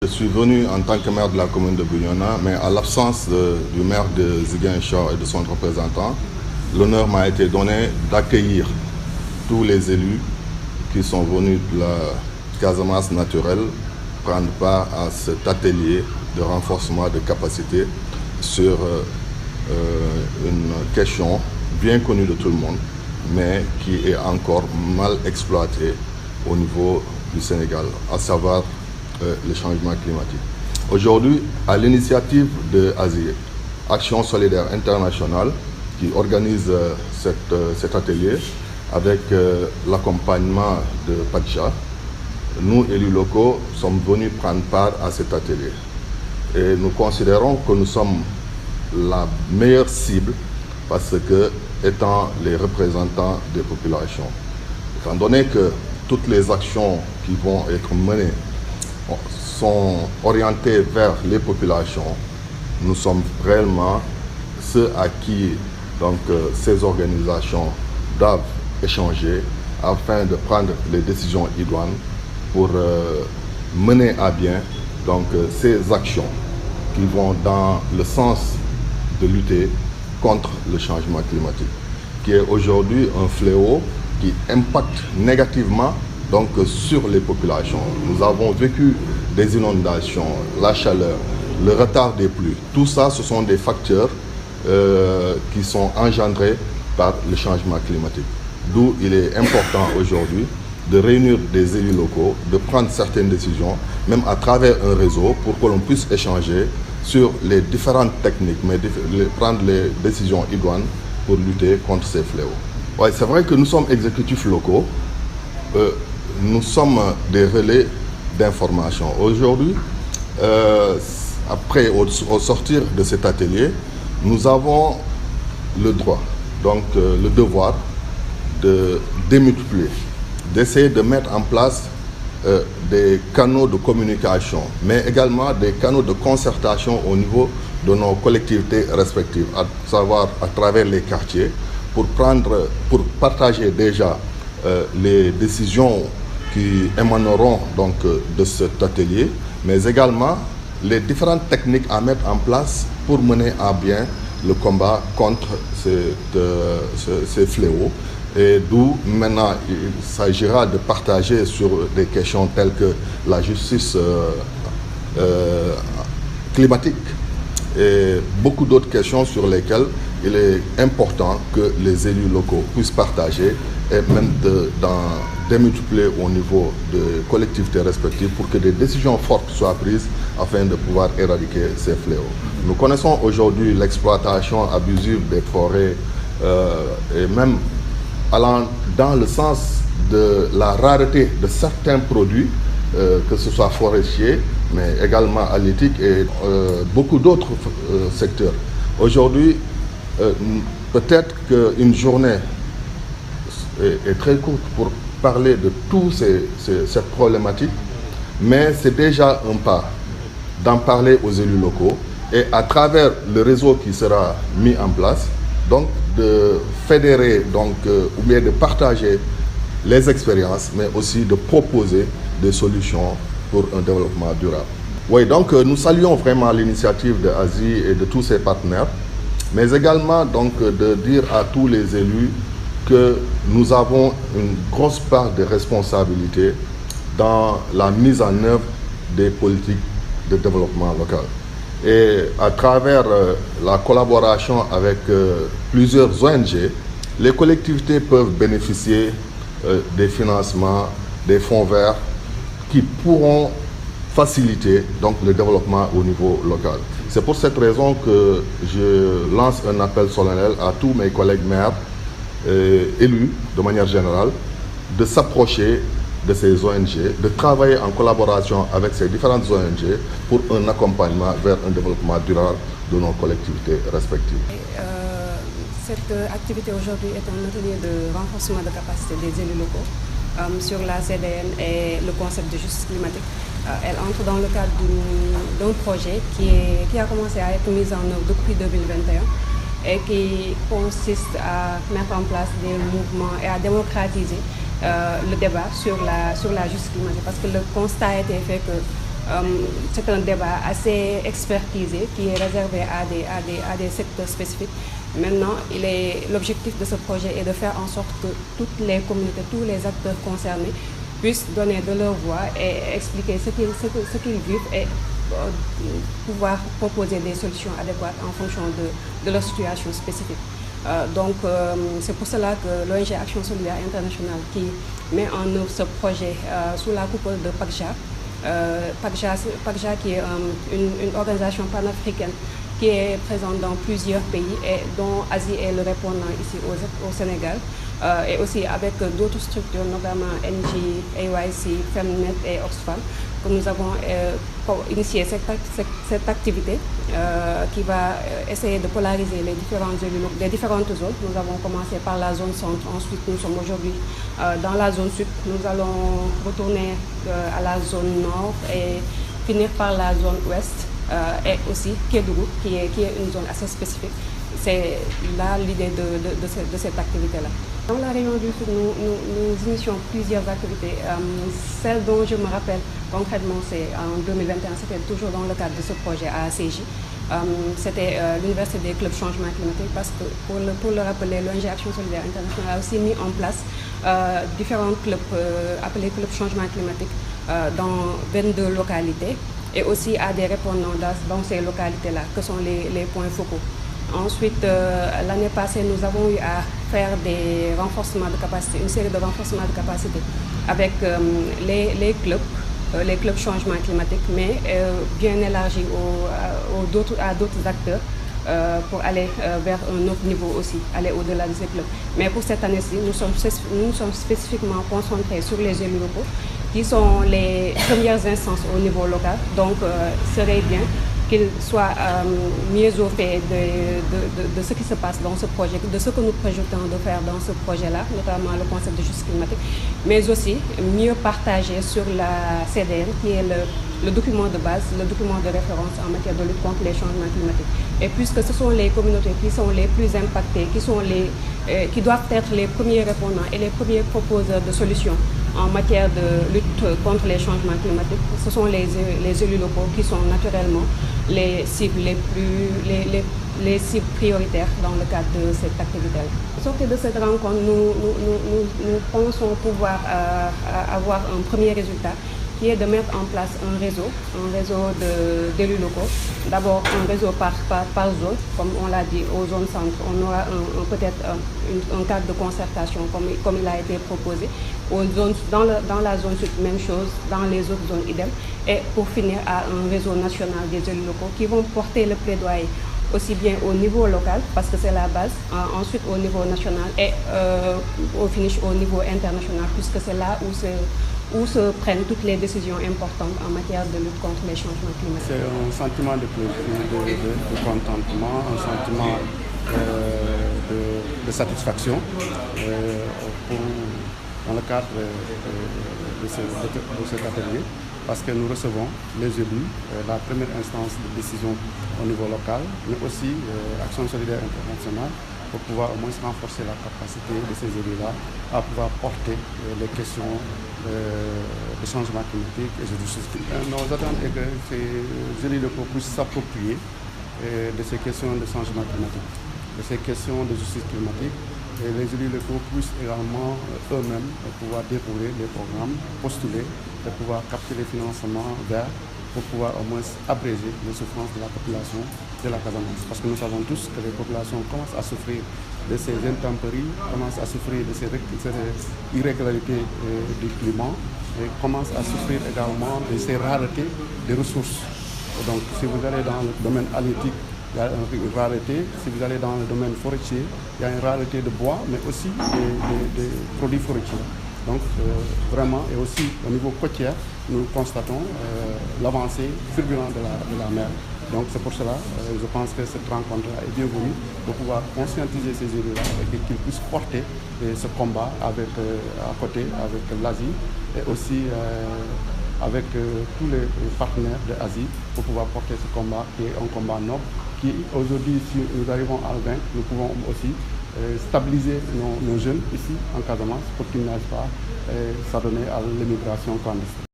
Je suis venu en tant que maire de la commune de Bignona, mais à l'absence du maire de Ziguinchor et de son représentant, l'honneur m'a été donné d'accueillir tous les élus qui sont venus de la Casamance naturelle prendre part à cet atelier de renforcement de capacité sur une question bien connue de tout le monde, mais qui est encore mal exploitée au niveau du Sénégal, à savoir le changement climatique. Aujourd'hui, à l'initiative de ASI, Action Solidaire Internationale, qui organise cet atelier avec l'accompagnement de Padja, nous, élus locaux, sommes venus prendre part à cet atelier. Et nous considérons que nous sommes la meilleure cible parce que, étant les représentants des populations, étant donné que toutes les actions qui vont être menées sont orientés vers les populations, nous sommes réellement ceux à qui ces organisations doivent échanger afin de prendre les décisions idoines pour mener à bien ces actions qui vont dans le sens de lutter contre le changement climatique, qui est aujourd'hui un fléau qui impacte négativement sur les populations. Nous avons vécu des inondations, la chaleur, le retard des pluies. Tout ça, ce sont des facteurs qui sont engendrés par le changement climatique. D'où il est important aujourd'hui de réunir des élus locaux, de prendre certaines décisions, même à travers un réseau, pour que l'on puisse échanger sur les différentes techniques, mais prendre les décisions idoines pour lutter contre ces fléaux. Ouais, c'est vrai que nous sommes exécutifs locaux. Nous sommes des relais d'information. Aujourd'hui, au sortir de cet atelier, nous avons le droit, le devoir de démultiplier, d'essayer de mettre en place des canaux de communication, mais également des canaux de concertation au niveau de nos collectivités respectives, à savoir à travers les quartiers, pour partager déjà les décisions qui émaneront de cet atelier, mais également les différentes techniques à mettre en place pour mener à bien le combat contre ces fléaux. Et d'où maintenant il s'agira de partager sur des questions telles que la justice climatique et beaucoup d'autres questions sur lesquelles il est important que les élus locaux puissent partager et même démultiplier au niveau des collectivités respectives pour que des décisions fortes soient prises afin de pouvoir éradiquer ces fléaux. Nous connaissons aujourd'hui l'exploitation abusive des forêts et même allant dans le sens de la rareté de certains produits, que ce soit forestiers, mais également halieutiques et beaucoup d'autres secteurs. Aujourd'hui, peut-être qu'une journée est très courte pour parler de toute cette problématique, mais c'est déjà un pas d'en parler aux élus locaux et à travers le réseau qui sera mis en place, de fédérer ou bien de partager les expériences, mais aussi de proposer des solutions pour un développement durable. Oui, nous saluons vraiment l'initiative de ASI et de tous ses partenaires, mais également de dire à tous les élus que nous avons une grosse part de responsabilité dans la mise en œuvre des politiques de développement local. Et à travers la collaboration avec plusieurs ONG, les collectivités peuvent bénéficier des financements, des fonds verts qui pourront faciliter le développement au niveau local. C'est pour cette raison que je lance un appel solennel à tous mes collègues maires élus de manière générale de s'approcher de ces ONG, de travailler en collaboration avec ces différentes ONG pour un accompagnement vers un développement durable de nos collectivités respectives. Cette activité aujourd'hui est un atelier de renforcement de capacité des élus locaux sur la CDN et le concept de justice climatique. Elle entre dans le cadre d'un projet qui a commencé à être mis en œuvre depuis 2021 et qui consiste à mettre en place des mouvements et à démocratiser le débat sur la justice climatique, parce que le constat a été fait que c'est un débat assez expertisé qui est réservé à des secteurs spécifiques. Maintenant, l'objectif de ce projet est de faire en sorte que toutes les communautés, tous les acteurs concernés puissent donner de leur voix et expliquer ce qu'ils vivent et pouvoir proposer des solutions adéquates en fonction de leur situation spécifique. C'est pour cela que l'ONG Action Solidaire Internationale qui met en œuvre ce projet sous la coupole de PACJA, PACJA qui est une organisation panafricaine qui est présente dans plusieurs pays et dont Asie est le répondant ici au Sénégal, et aussi avec d'autres structures, notamment NG, AYC, Femnet et Oxfam, que nous avons initié cette activité qui va essayer de polariser les différentes zones. Nous avons commencé par la zone centre, ensuite nous sommes aujourd'hui dans la zone sud. Nous allons retourner à la zone nord et finir par la zone ouest. Et aussi Kédougou, qui est une zone assez spécifique. C'est là l'idée de cette activité-là. Dans la région du Sud, nous initions plusieurs activités. Celle dont je me rappelle concrètement, c'est en 2021, c'était toujours dans le cadre de ce projet à ACJ. C'était l'Université des clubs changement climatique, parce que pour le rappeler, l'ONG Action Solidaire Internationale a aussi mis en place différents clubs appelés clubs changement climatique dans 22 localités, et aussi à des répondants dans ces localités-là, que sont les points focaux. Ensuite, l'année passée, nous avons eu à faire des renforcements de capacité, une série de renforcements de capacité avec les clubs changement climatique, mais bien élargis à d'autres acteurs pour aller vers un autre niveau aussi, aller au-delà de ces clubs. Mais pour cette année-ci, nous sommes spécifiquement concentrés sur les élus locaux, qui sont les premières instances au niveau local. Donc, il serait bien qu'ils soient mieux au fait de ce qui se passe dans ce projet, de ce que nous projetons de faire dans ce projet-là, notamment le concept de justice climatique, mais aussi mieux partager sur la CDN, qui est le document de base, le document de référence en matière de lutte contre les changements climatiques. Et puisque ce sont les communautés qui sont les plus impactées, qui doivent être les premiers répondants et les premiers proposeurs de solutions en matière de lutte contre les changements climatiques, ce sont les élus locaux qui sont naturellement les cibles les cibles prioritaires dans le cadre de cette activité-là. Sorti de cette rencontre, nous pensons pouvoir avoir un premier résultat, qui est de mettre en place un réseau d'élus locaux. D'abord un réseau par zone, comme on l'a dit, aux zones centres, on aura peut-être un cadre de concertation comme il a été proposé. Dans la zone sud, même chose, dans les autres zones idem. Et pour finir, à un réseau national des élus locaux qui vont porter le plaidoyer aussi bien au niveau local, parce que c'est la base, ensuite au niveau national et au finish au niveau international, puisque c'est là où se prennent toutes les décisions importantes en matière de lutte contre les changements climatiques. C'est un sentiment de plaisir, de contentement, un sentiment de satisfaction dans le cadre de cet atelier, parce que nous recevons les élus, la première instance de décision au niveau local, mais aussi Action Solidaire Internationale, pour pouvoir au moins renforcer la capacité de ces élus-là à pouvoir porter les questions de changement climatique et de justice climatique. Nos attentes est que ces élus locaux puissent s'approprier de ces questions de changement climatique, de ces questions de justice climatique, et les élus locaux puissent également eux-mêmes pouvoir dérouler les programmes, postuler, et pouvoir capter les financements verts pour pouvoir au moins abréger les souffrances de la population de la Casamance. Parce que nous savons tous que les populations commencent à souffrir de ces intempéries, commencent à souffrir de ces irrégularités du climat, et commencent à souffrir également de ces raretés des ressources. Et donc, si vous allez dans le domaine halieutique, il y a une rareté. Si vous allez dans le domaine forestier, il y a une rareté de bois, mais aussi des produits forestiers. Donc vraiment, et aussi au niveau côtier, nous constatons l'avancée fulgurante de la mer. Donc c'est pour cela, je pense que cette rencontre-là est bienvenue pour pouvoir conscientiser ces élus-là et qu'ils puissent porter ce combat à côté avec l'Asie et aussi avec tous les partenaires de l'Asie pour pouvoir porter ce combat qui est un combat noble, qui aujourd'hui, si nous arrivons à le vaincre, nous pouvons aussi stabiliser nos jeunes ici en Casamance pour qu'ils n'aillent pas s'adonner à l'immigration clandestine.